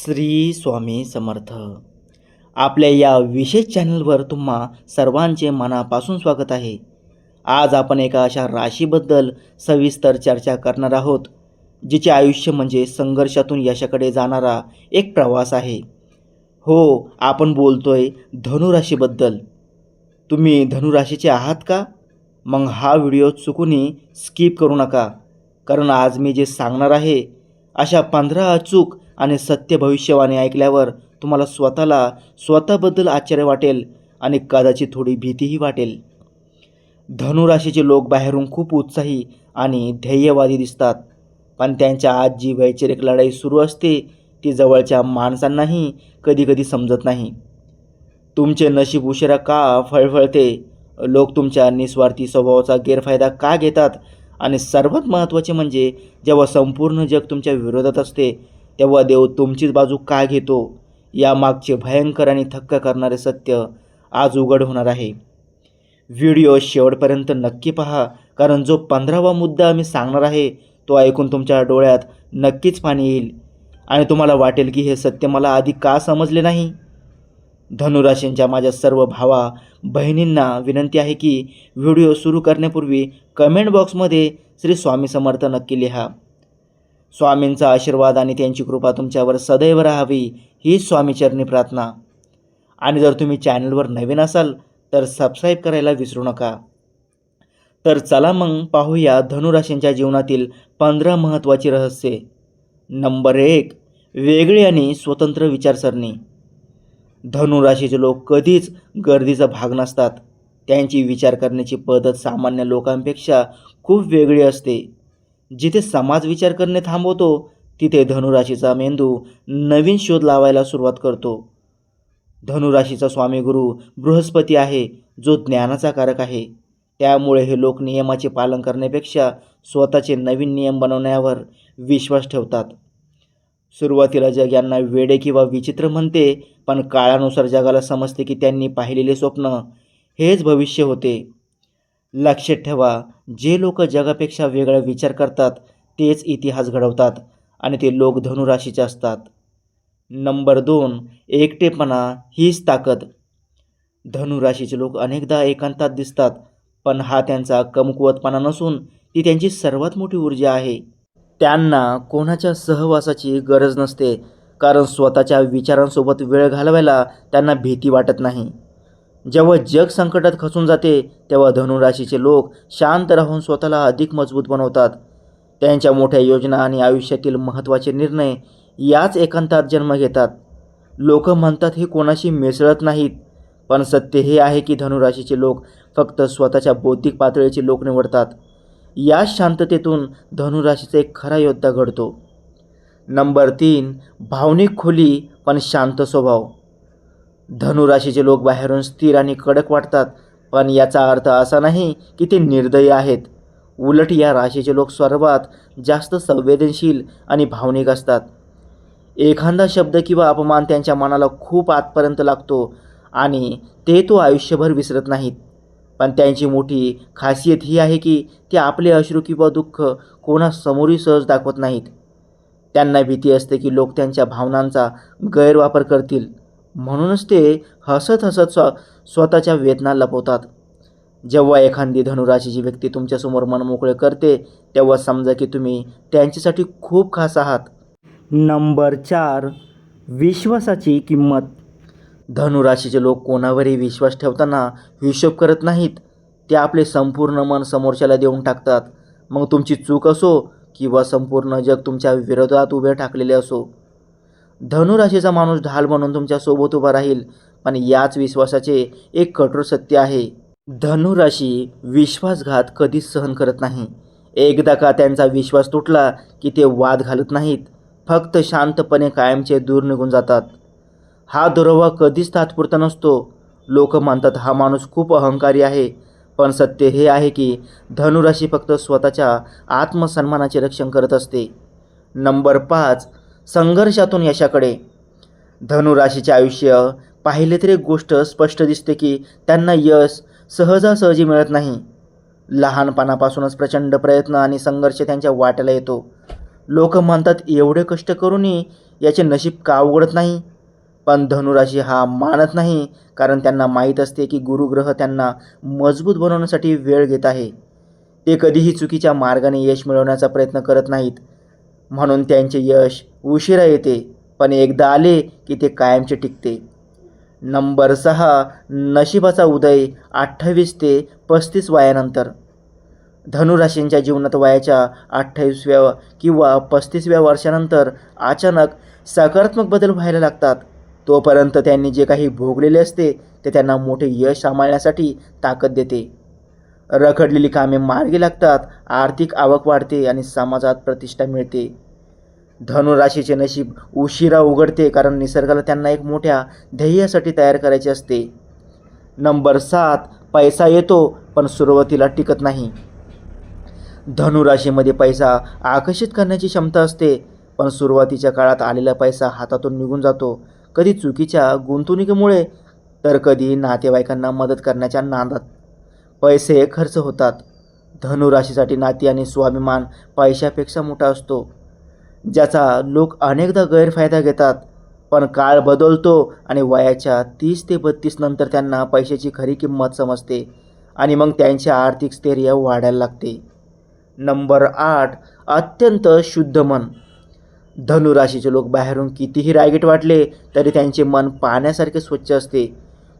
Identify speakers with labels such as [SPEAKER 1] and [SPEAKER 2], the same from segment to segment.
[SPEAKER 1] श्री स्वामी समर्थ. आपल्या या विशेष चॅनलवर तुम्हा सर्वांचे मनापासून स्वागत आहे. आज आपण एका अशा राशीबद्दल सविस्तर चर्चा करणार आहोत, जिचे आयुष्य म्हणजे संघर्षातून यशाकडे जाणारा एक प्रवास आहे. हो, आपण बोलतोय धनुराशीबद्दल. तुम्ही धनुराशीचे आहात का? मग हा व्हिडिओ चुकूनही स्किप करू नका, कारण आज मी जे सांगणार आहे अशा 15 अचूक आणि सत्य भविष्यवाणी ऐकल्यावर तुम्हाला स्वतःबद्दल आश्चर्य वाटेल आणि कदाचित थोडी भीतीही वाटेल. धनुराशीचे लोक बाहेरून खूप उत्साही आणि ध्येयवादी दिसतात, पण त्यांच्या आत जी वैचारिक लढाई सुरू असते ती जवळच्या माणसांनाही कधीकधी समजत नाही. तुमचे नशीब उशिरा का फळफळते, लोक तुमच्या निस्वार्थी स्वभावाचा गैरफायदा का घेतात, आणि सर्वात महत्त्वाचे म्हणजे जेव्हा संपूर्ण जग तुमच्या विरोधात असते तेव्हा देव तुमचीच बाजू का घेतो, यामागचे भयंकर आणि थक्क करणारे सत्य आज उघड होणार आहे. व्हिडिओ शेवटपर्यंत नक्की पहा, कारण जो 15वा मुद्दा मी सांगणार आहे तो ऐकून तुमच्या डोळ्यात नक्कीच पाणी येईल आणि तुम्हाला वाटेल की हे सत्य मला आधी का समजले नाही. धनुराशींच्या माझ्या सर्व भावा बहिणींना विनंती आहे की व्हिडिओ सुरू करण्यापूर्वी कमेंट बॉक्समध्ये श्री स्वामी समर्थ नक्की लिहा. स्वामींचा आशीर्वाद आणि त्यांची कृपा तुमच्यावर सदैव राहावी ही स्वामीचरणी प्रार्थना. आणि जर तुम्ही चॅनलवर नवीन असाल तर सबस्क्राईब करायला विसरू नका. तर चला मग पाहूया धनुराशींच्या जीवनातील 15 महत्त्वाची रहस्ये. नंबर 1, वेगळी आणि स्वतंत्र विचारसरणी. धनुराशीचे लोक कधीच गर्दीचा भाग नसतात. त्यांची विचार करण्याची पद्धत सामान्य लोकांपेक्षा खूप वेगळी असते. जिथे समाज विचार करणे थांबवतो तिथे धनुराशीचा मेंदू नवीन शोध लावायला सुरुवात करतो. धनुराशीचा स्वामी गुरु बृहस्पती आहे, जो ज्ञानाचा कारक आहे. त्यामुळे हे लोक नियमाचे पालन करण्यापेक्षा स्वतःचे नवीन नियम बनवण्यावर विश्वास ठेवतात. सुरुवातीला जग यांना वेडे किंवा विचित्र म्हणते, पण काळानुसार जगाला समजते की त्यांनी पाहिलेले स्वप्न हेच भविष्य होते. लक्षात ठेवा, जे लोक जगापेक्षा वेगळा विचार करतात तेच इतिहास घडवतात आणि ते लोक धनुराशीचे असतात. नंबर 2, एकटेपणा हीच ताकद. धनुराशीचे लोक अनेकदा एकांतात दिसतात, पण हा त्यांचा कमकुवतपणा नसून ती त्यांची सर्वात मोठी ऊर्जा आहे. त्यांना कोणाच्या सहवासाची गरज नसते, कारण स्वतःच्या विचारांसोबत वेळ घालवायला त्यांना भीती वाटत नाही. जेव्हा जग संकटात खचून जाते तेव्हा धनुराशीचे लोक शांत राहून स्वतःला अधिक मजबूत बनवतात. त्यांच्या मोठ्या योजना आणि आयुष्यातील महत्त्वाचे निर्णय याच एकांतात जन्म घेतात. लोक म्हणतात हे कोणाशी मिसळत नाहीत, पण सत्य हे आहे की धनुराशीचे लोक फक्त स्वतःच्या बौद्धिक पातळीचे लोक निवडतात. या शांततेतून धनुराशीचा एक खरा योद्धा घडतो. नंबर 3, भावनिक खोली पण शांत स्वभाव. धनुराशीचे लोक बाहेरून स्थिर आणि कडक वाटतात, पण याचा अर्थ असा नाही की ते निर्दयी आहेत. उलट या राशीचे लोक सर्वात जास्त संवेदनशील आणि भावनिक असतात. एखादा शब्द किंवा अपमान त्यांच्या मनाला खूप आतपर्यंत लागतो आणि ते आयुष्यभर विसरत नाहीत. पण त्यांची मोठी खासियत ही आहे की ते आपले अश्रू किंवा दुःख कोणासमोरही सहज दाखवत नाहीत. त्यांना भीती असते की लोक त्यांच्या भावनांचा गैरवापर करतील, म्हणूनच ते हसत हसत स्वतःच्या वेदना लपवतात. जेव्हा एखादी धनुराशीची व्यक्ती तुमच्यासमोर मन मोकळे करते तेव्हा समजा की तुम्ही त्यांच्यासाठी खूप खास आहात. नंबर 4, विश्वासाची किंमत. धनुराशीचे लोक कोणावरही विश्वास ठेवताना हिशोब करत नाहीत. ते आपले संपूर्ण मन समोरच्याला देऊन टाकतात. मग तुमची चूक असो किंवा संपूर्ण जग तुमच्या विरोधात उभे ठाकलेले असो. धनुराशीचा माणूस ढाल बनून तुमच्या सोबत उभा राहील, पण याच विश्वासाचे एक कठोर सत्य आहे. धनुराशी विश्वासघात कधीच सहन करत नाही. एकदा का त्यांचा विश्वास तुटला की ते वाद घालत नाहीत, फक्त शांतपणे कायमचे दूर निघून जातात. हा दुरावा कधीच तात्पुरता नसतो. लोक म्हणतात हा माणूस खूप अहंकारी आहे, पण सत्य हे आहे की धनुराशी फक्त स्वतःच्या आत्मसन्मानाचे रक्षण करत असते. नंबर 5, संघर्षातून यशाकडे. धनुराशीचे आयुष्य पाहिले तर एक गोष्ट स्पष्ट दिसते की त्यांना यश सहजासहजी मिळत नाही. लहानपणापासूनच प्रचंड प्रयत्न आणि संघर्ष त्यांच्या वाट्याला येतो. लोक म्हणतात एवढे कष्ट करूनही याचे नशीब का उघडत नाही? पण धनुराशी हा मानत नाही, कारण त्यांना माहीत असते की गुरुग्रह त्यांना मजबूत बनवण्यासाठी वेळ घेत आहे. ते कधीही चुकीच्या मार्गाने यश मिळवण्याचा प्रयत्न करत नाहीत. म्हणून त्यांचे यश उशिरा येते, पण एकदा आले की ते कायमचे टिकते. नंबर 6, नशिबाचा उदय 28 ते 35 वयानंतर. धनुराशींच्या जीवनात वयाच्या 28व्या किंवा 35व्या वर्षानंतर अचानक सकारात्मक बदल व्हायला लागतात. तोपर्यंत त्यांनी जे काही भोगलेले असते ते त्यांना मोठे यश सांभाळण्यासाठी ताकद देते. रखडलेली कामे मार्गी लागतात, आर्थिक आवक वाढते आणि समाजात प्रतिष्ठा मिळते. धनुराशीचे नशीब उशिरा उघडते, कारण निसर्गाला त्यांना एक मोठ्या ध्येयासाठी तयार करायचे असते. नंबर 7, पैसा येतो पण सुरुवातीला टिकत नाही. धनुराशीमध्ये पैसा आकर्षित करण्याची क्षमता असते, पण सुरुवातीच्या काळात आलेला पैसा हातातून निघून जातो. कधी चुकीच्या गुंतवणुकीमुळे, तर कधी नातेवाईकांना मदत करण्याच्या नादात पैसे खर्च होतात. धनुराशीसाठी नाती आणि स्वाभिमान पैशापेक्षा मोठा असतो, ज्याचा लोक अनेकदा गैरफायदा घेतात. पण काळ बदलतो आणि वयाच्या 30 ते 32 नंतर त्यांना पैशाची खरी किंमत समजते आणि मग त्यांचे आर्थिक स्थैर्य वाढायला लागते. नंबर 8, अत्यंत शुद्ध मन. धनुराशीचे लोक बाहेरून कितीही रागीट वाटले तरी त्यांचे मन पाण्यासारखे स्वच्छ असते.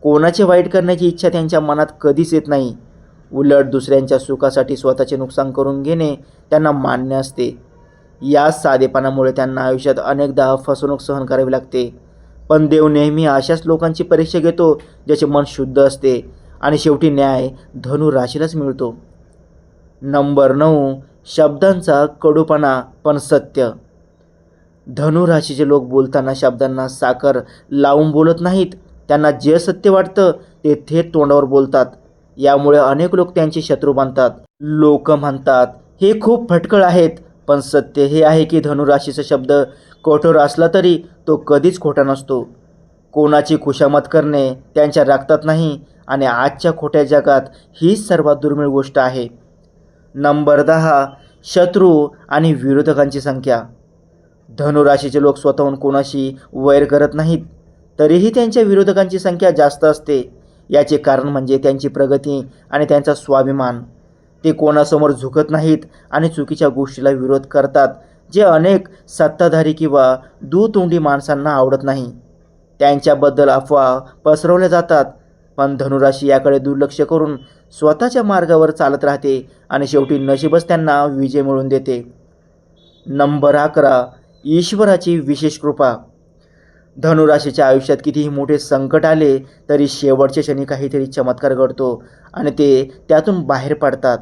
[SPEAKER 1] कोणाचे वाईट करण्याची इच्छा त्यांच्या मनात कधीच येत नाही. उलट दुसऱ्यांच्या सुखासाठी स्वतःचे नुकसान करून घेणे त्यांना मान्य असते. या साधेपणामुळे त्यांना आयुष्यात अनेकदा फसवणूक सहन करावी लागते. पण देव नेहमी अशाच लोकांची परीक्षा घेतो ज्याचे मन शुद्ध असते आणि शेवटी न्याय धनुराशीलाच मिळतो. नंबर 9, शब्दांचा कडूपणा पण सत्य. धनुराशीचे लोक बोलताना शब्दांना साखर लावून बोलत नाहीत. त्यांना जे सत्य वाटतं ते थेट तोंडावर बोलतात. यामुळे अनेक लोक त्यांचे शत्रू बनतात. लोक म्हणतात हे खूप फटकळ आहेत, पण सत्य हे आहे की धनुराशीचा शब्द कठोर असला तरी तो कधीच खोटा नसतो. कोणाची खुशामत करणे त्यांच्या रक्तात नाही आणि आजच्या खोट्या जगात हीच सर्वात दुर्मिळ गोष्ट आहे. नंबर 10, शत्रू आणि विरोधकांची संख्या. धनुराशीचे लोक स्वतःहून कोणाशी वैर करत नाहीत, तरीही त्यांच्या विरोधकांची संख्या जास्त असते. याचे कारण म्हणजे त्यांची प्रगती आणि त्यांचा स्वाभिमान. ते कोणासमोर झुकत नाहीत आणि चुकीच्या गोष्टीला विरोध करतात, जे अनेक सत्ताधारी किंवा दुतोंडी माणसांना आवडत नाही. त्यांच्याबद्दल अफवा पसरवल्या जातात, पण धनुराशी याकडे दुर्लक्ष करून स्वतःच्या मार्गावर चालत राहते आणि शेवटी नशीबच त्यांना विजय मिळवून देते. नंबर 11, ईश्वराची विशेष कृपा. धनुराशीच्या आयुष्यात कितीही मोठे संकट आले तरी शेवटच्या क्षणी काहीतरी चमत्कार घडतो आणि ते त्यातून बाहेर पडतात.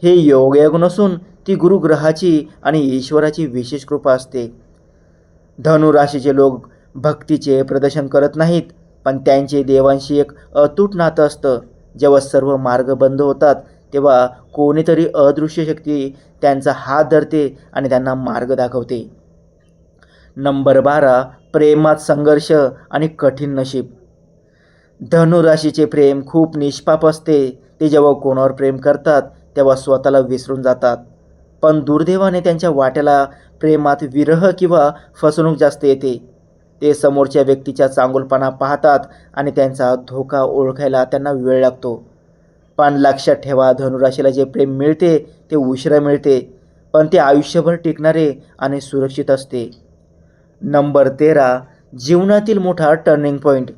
[SPEAKER 1] हे योगायोग नसून ती गुरुग्रहाची आणि ईश्वराची विशेष कृपा असते. धनुराशीचे लोक भक्तीचे प्रदर्शन करत नाहीत, पण त्यांचे देवांशी एक अतूट नातं असतं. जेव्हा सर्व मार्ग बंद होतात तेव्हा कोणीतरी अदृश्य शक्ती त्यांचा हात धरते आणि त्यांना मार्ग दाखवते. नंबर 12, प्रेमात संघर्ष आणि कठीण नशीब. धनुराशीचे प्रेम खूप निष्पाप असते. ते जेव्हा कोणावर प्रेम करतात तेव्हा स्वतःला विसरून जातात. पण दुर्दैवाने त्यांच्या वाट्याला प्रेमात विरह किंवा फसवणूक जास्त येते. ते समोरच्या व्यक्तीचा चांगुलपणा पाहतात आणि त्यांचा धोका ओळखायला त्यांना वेळ लागतो. पण लक्षात ठेवा, धनुराशीला जे प्रेम मिळते ते उशिरा मिळते, पण ते आयुष्यभर टिकणारे आणि सुरक्षित असते. नंबर 13, जीवनातील मोठा टर्निंग पॉईंट.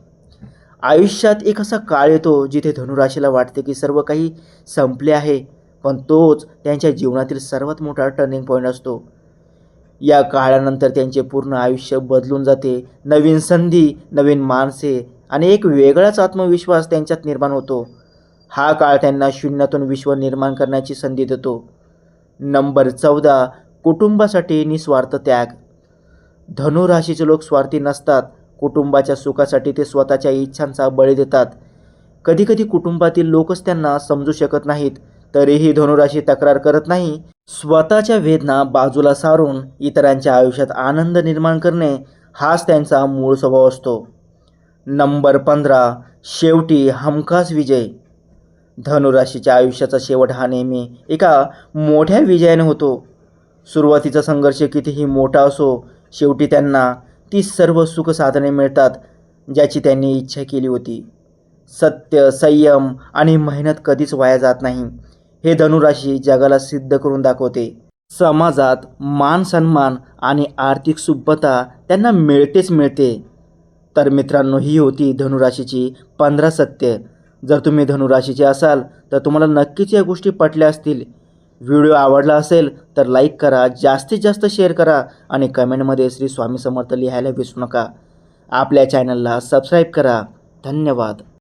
[SPEAKER 1] आयुष्यात एक असा काळ येतो जिथे धनुराशीला वाटते की सर्व काही संपले आहे, पण तोच त्यांच्या जीवनातील सर्वात मोठा टर्निंग पॉईंट असतो. या काळानंतर त्यांचे पूर्ण आयुष्य बदलून जाते. नवीन संधी, नवीन माणसे आणि एक वेगळाच आत्मविश्वास त्यांच्यात निर्माण होतो. हा काळ त्यांना शून्यातून विश्व निर्माण करण्याची संधी देतो. नंबर 14, कुटुंबासाठी निस्वार्थ त्याग. धनुराशीचे लोक स्वार्थी नसतात. कुटुंबाच्या सुखासाठी ते स्वतःच्या इच्छांचा बळी देतात. कधीकधी कुटुंबातील लोकच त्यांना समजू शकत नाहीत, तरीही धनुराशी तक्रार करत नाही. स्वतःच्या वेदना बाजूला सारून इतरांच्या आयुष्यात आनंद निर्माण करणे हाच त्यांचा मूळ स्वभाव असतो. नंबर 15, शेवटी हमखास विजय. धनुराशीच्या आयुष्याचा शेवट हा नेहमी एका मोठ्या विजयाने होतो. सुरुवातीचा संघर्ष कितीही मोठा असो, शेवटी त्यांना ती सर्व सुखसाधने मिळतात ज्याची त्यांनी इच्छा केली होती. सत्य, संयम आणि मेहनत कधीच वाया जात नाही हे धनुराशी जगाला सिद्ध करून दाखवते. समाजात मान सन्मान आणि आर्थिक सुबत्ता त्यांना मिळतेच मिळते. तर मित्रांनो, ही होती धनुराशीची 15 सत्य. जर तुम्ही धनुराशीचे असाल तर तुम्हाला नक्कीच या गोष्टी पटल्या असतील. व्हिडिओ आवडला असेल तर लाईक करा, जास्तीत जास्त शेअर करा आणि कमेंटमध्ये श्री स्वामी समर्थ लिहायला विसरू नका. आपल्या चॅनलला सबस्क्राईब करा. धन्यवाद.